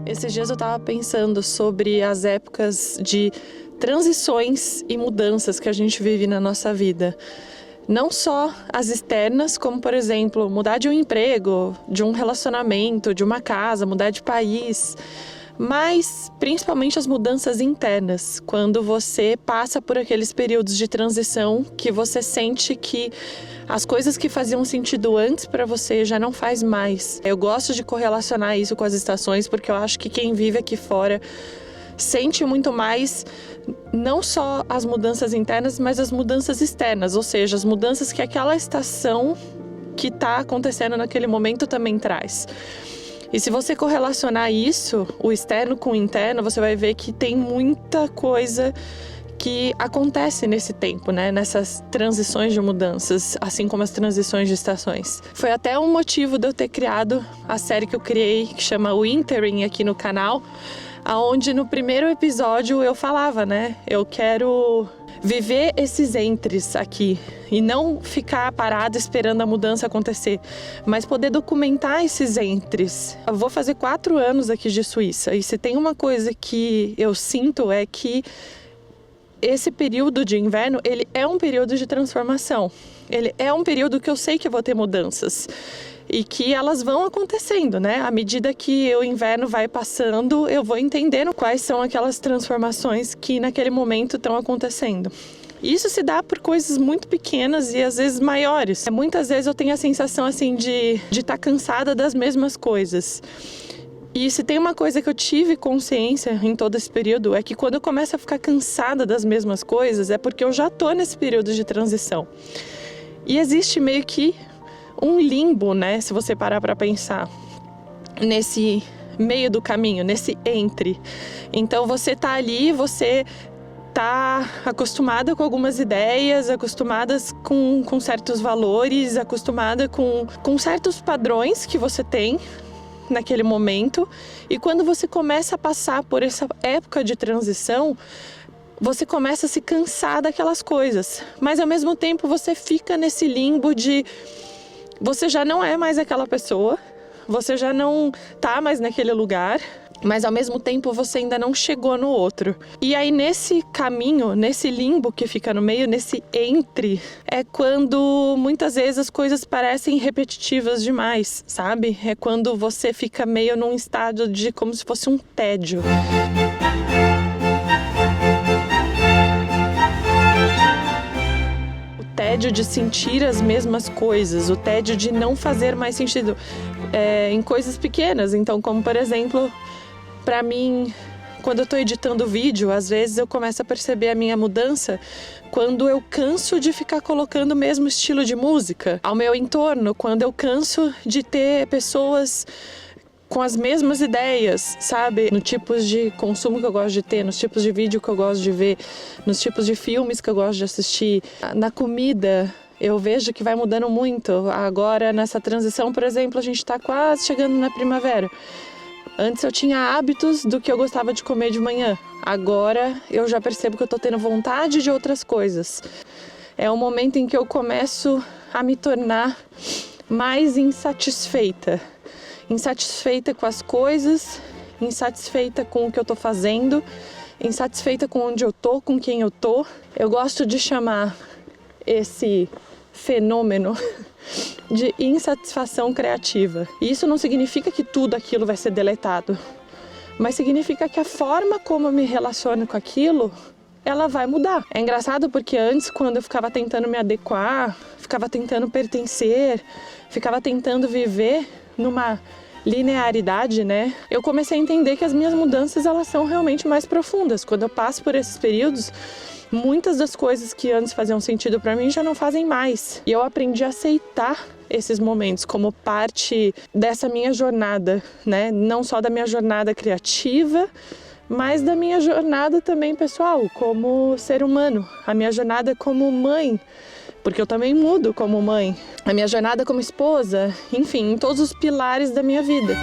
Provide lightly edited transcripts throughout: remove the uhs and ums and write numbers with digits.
Esses dias eu estava pensando sobre as épocas de transições e mudanças que a gente vive na nossa vida. Não só as externas, como por exemplo, mudar de um emprego, de um relacionamento, de uma casa, mudar de país, mas principalmente as mudanças internas, quando você passa por aqueles períodos de transição que você sente que as coisas que faziam sentido antes para você já não faz mais. Eu gosto de correlacionar isso com as estações, porque eu acho que quem vive aqui fora sente muito mais não só as mudanças internas, mas as mudanças externas, ou seja, as mudanças que aquela estação que está acontecendo naquele momento também traz. E se você correlacionar isso, o externo com o interno, você vai ver que tem muita coisa que acontece nesse tempo, né? Nessas transições de mudanças, assim como as transições de estações. Foi até um motivo de eu ter criado a série que eu criei, que chama Wintering aqui no canal, aonde no primeiro episódio eu falava, né? Eu quero viver esses entres aqui e não ficar parado esperando a mudança acontecer, mas poder documentar esses entres. Eu vou fazer 4 anos aqui de Suíça e se tem uma coisa que eu sinto é que esse período de inverno, ele é um período de transformação. Ele é um período que eu sei que eu vou ter mudanças e que elas vão acontecendo, né? À medida que o inverno vai passando, eu vou entendendo quais são aquelas transformações que naquele momento estão acontecendo. Isso se dá por coisas muito pequenas e às vezes maiores. Muitas vezes eu tenho a sensação assim de estar cansada das mesmas coisas. E se tem uma coisa que eu tive consciência em todo esse período é que quando eu começo a ficar cansada das mesmas coisas é porque eu já estou nesse período de transição. E existe meio que um limbo, né? Se você parar para pensar nesse meio do caminho, nesse entre. Então você tá ali, você tá acostumada com algumas ideias, acostumadas com certos valores, acostumada com certos padrões que você tem naquele momento, e quando você começa a passar por essa época de transição, você começa a se cansar daquelas coisas, mas ao mesmo tempo você fica nesse limbo de você já não é mais aquela pessoa, você já não tá mais naquele lugar, mas ao mesmo tempo você ainda não chegou no outro. E aí nesse caminho, nesse limbo que fica no meio, nesse entre, é quando muitas vezes as coisas parecem repetitivas demais, sabe? É quando você fica meio num estado de como se fosse um tédio. O tédio de sentir as mesmas coisas, o tédio de não fazer mais sentido em coisas pequenas. Então, como por exemplo, para mim, quando eu estou editando vídeo, às vezes eu começo a perceber a minha mudança quando eu canso de ficar colocando o mesmo estilo de música ao meu entorno, quando eu canso de ter pessoas com as mesmas ideias, sabe? No tipos de consumo que eu gosto de ter, nos tipos de vídeo que eu gosto de ver, nos tipos de filmes que eu gosto de assistir, na comida. Eu vejo que vai mudando muito. Agora, nessa transição, por exemplo, a gente está quase chegando na primavera. Antes eu tinha hábitos do que eu gostava de comer de manhã. Agora eu já percebo que eu tô tendo vontade de outras coisas. É um momento em que eu começo a me tornar mais insatisfeita. Insatisfeita com as coisas, insatisfeita com o que eu tô fazendo, insatisfeita com onde eu tô, com quem eu tô. Eu gosto de chamar esse fenômeno de insatisfação criativa. E isso não significa que tudo aquilo vai ser deletado, mas significa que a forma como eu me relaciono com aquilo, ela vai mudar. É engraçado porque antes, quando eu ficava tentando me adequar, ficava tentando pertencer, ficava tentando viver numa linearidade, né? Eu comecei a entender que as minhas mudanças, elas são realmente mais profundas. Quando eu passo por esses períodos, muitas das coisas que antes faziam sentido para mim já não fazem mais. E eu aprendi a aceitar esses momentos como parte dessa minha jornada, né? Não só da minha jornada criativa, mas da minha jornada também pessoal, como ser humano. A minha jornada como mãe, porque eu também mudo como mãe. A minha jornada como esposa, enfim, em todos os pilares da minha vida.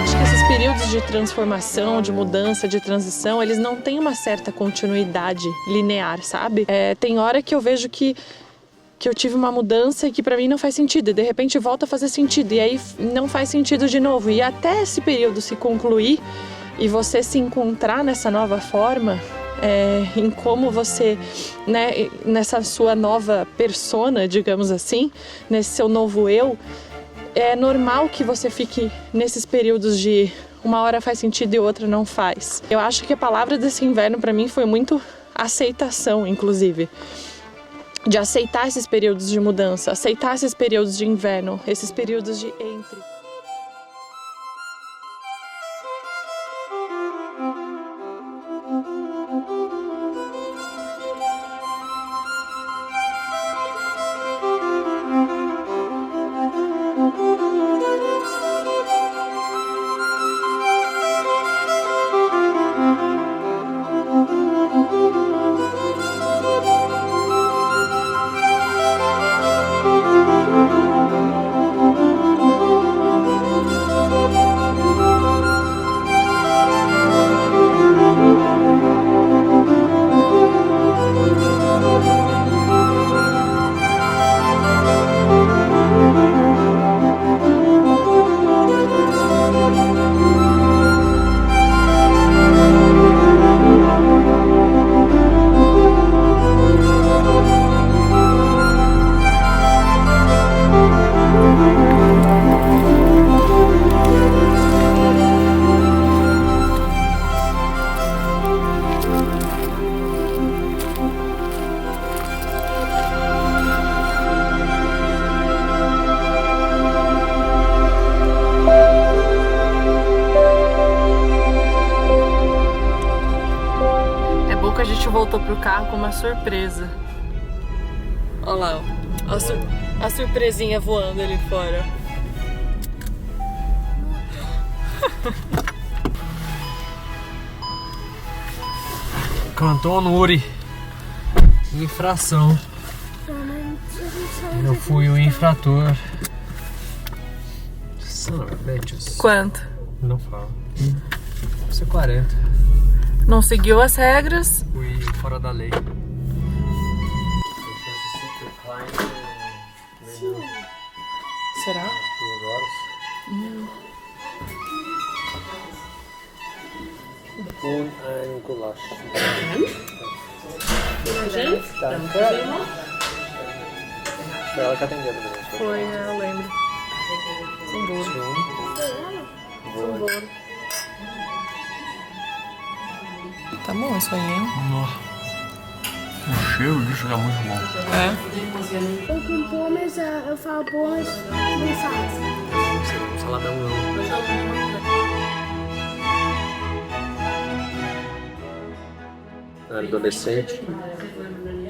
Acho que esses períodos períodos de transformação, de mudança, de transição, eles não têm uma certa continuidade linear, sabe? Tem hora que eu vejo que eu tive uma mudança e que pra mim não faz sentido, e de repente volta a fazer sentido, e aí não faz sentido de novo. E até esse período se concluir e você se encontrar nessa nova forma, em como você, né, nessa sua nova persona, digamos assim, nesse seu novo eu, é normal que você fique nesses períodos de uma hora faz sentido e outra não faz. Eu acho que a palavra desse inverno pra mim foi muito aceitação, inclusive. De aceitar esses períodos de mudança, aceitar esses períodos de inverno, esses períodos de entre. A gente voltou pro carro com uma surpresa. Olha lá, ó. A surpresinha voando ali fora. Cantou Nuri. Infração. Eu fui o infrator. Quanto? Não fala. Isso é 40. Não seguiu as regras. Fui fora da lei. Será? 2 horas. Um gulacho. Tá. Foi ela que atendeu, né? Foi, eu lembro. São boas. São boas. Tá bom isso aí, hein? O cheiro disso é muito bom. Eu com pomas, eu falo pomas, não faz. Saladão não. Na adolescente,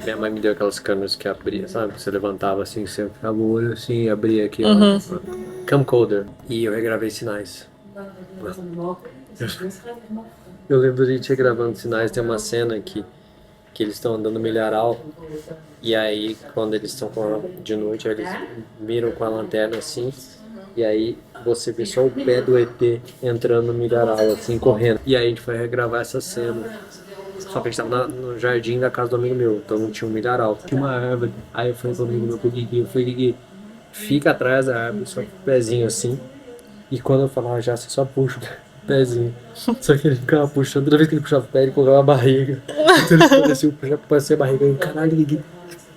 minha mãe me deu aquelas câmeras que abria, sabe? Você levantava assim, você ficava o olho assim e abria aqui, ó. Camcorder. E eu regravei sinais. Eu lembro de a gente gravando sinais, tem uma cena que eles estão andando milharal e aí quando eles estão de noite eles miram com a lanterna assim e aí você vê só o pé do ET entrando no milharal assim, correndo. E aí a gente foi regravar essa cena. Só que a gente tava no jardim da casa do amigo meu, então não tinha um milharal, tinha uma árvore. Aí eu falei pro amigo meu, pro Gui, eu falei, Gui, fica atrás da árvore, só com o pezinho assim. E quando eu falava já, você só puxa pezinho. Só que ele ficava puxando, toda vez que ele puxava o pé, ele colocava a barriga. Então ele parecia a barriga. Eu, caralho, Gui,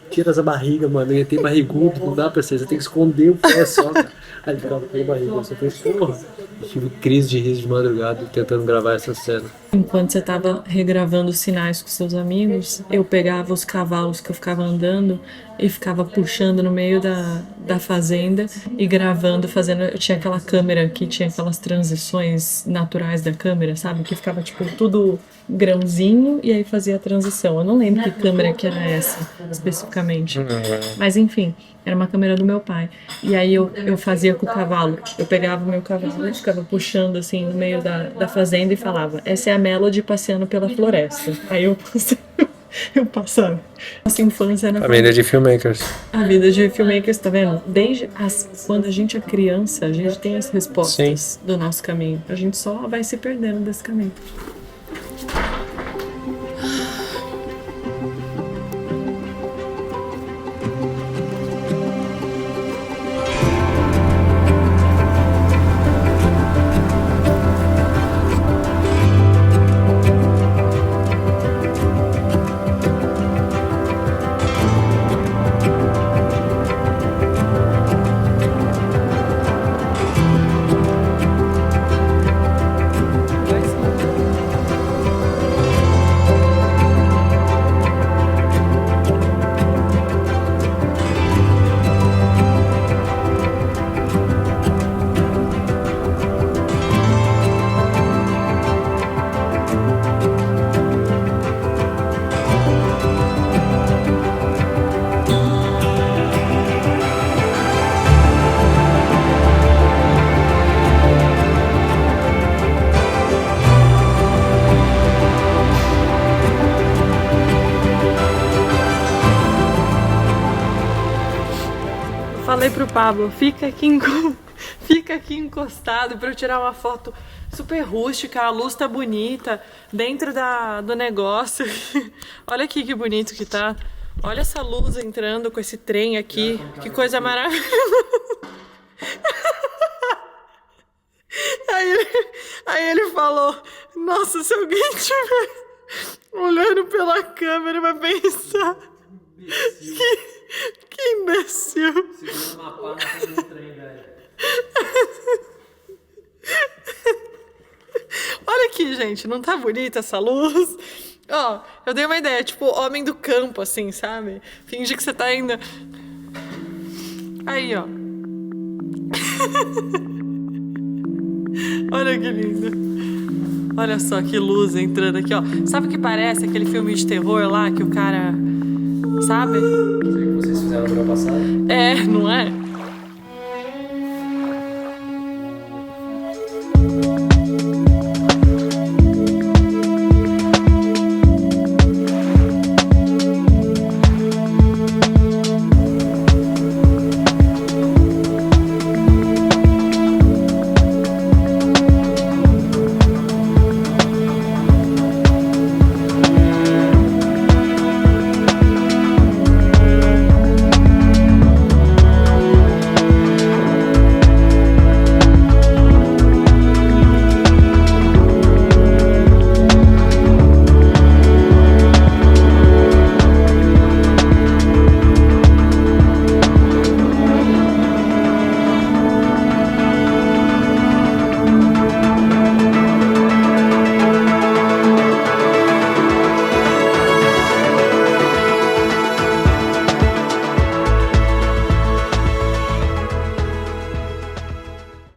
tira essa barriga, mano. Ele tem barrigudo, não dá pra ser, você tem que esconder o pé só, cara. Aí ele ficava com a barriga, eu só falei, porra. Eu tive crise de riso de madrugada tentando gravar essa cena. Enquanto você estava regravando os sinais com seus amigos, eu pegava os cavalos que eu ficava andando e ficava puxando no meio da fazenda e gravando, fazendo... Eu tinha aquela câmera que tinha aquelas transições naturais da câmera, sabe? Que ficava, tipo, tudo grãozinho e aí fazia a transição. Eu não lembro que câmera que era essa, especificamente. Mas, enfim, era uma câmera do meu pai. E aí eu fazia com o cavalo. Eu pegava o meu cavalo e ficava puxando, assim, no meio da fazenda e falava, essa é a Melody passeando pela floresta. Aí eu Eu passo nossa infância na Família de filmmakers. A vida de filmmakers, tá vendo? Desde quando a gente é criança, a gente tem as respostas do nosso caminho. A gente só vai se perdendo desse caminho. Falei pro Pablo, fica aqui encostado pra eu tirar uma foto super rústica, a luz tá bonita, dentro do negócio. Olha aqui que bonito que tá. Olha essa luz entrando com esse trem aqui, que coisa maravilhosa. Aí ele falou, nossa, se alguém estiver olhando pela câmera vai pensar que imbecil. Segurando uma pá no trem, velho. Olha aqui, gente, não tá bonita essa luz? Ó, eu dei uma ideia, tipo, homem do campo, assim, sabe? Finge que você tá indo... Aí, ó. Olha que lindo. Olha só que luz entrando aqui, ó. Sabe o que parece aquele filme de terror lá que o cara... Sabe? Sei que vocês fizeram no ano passado. É, não é?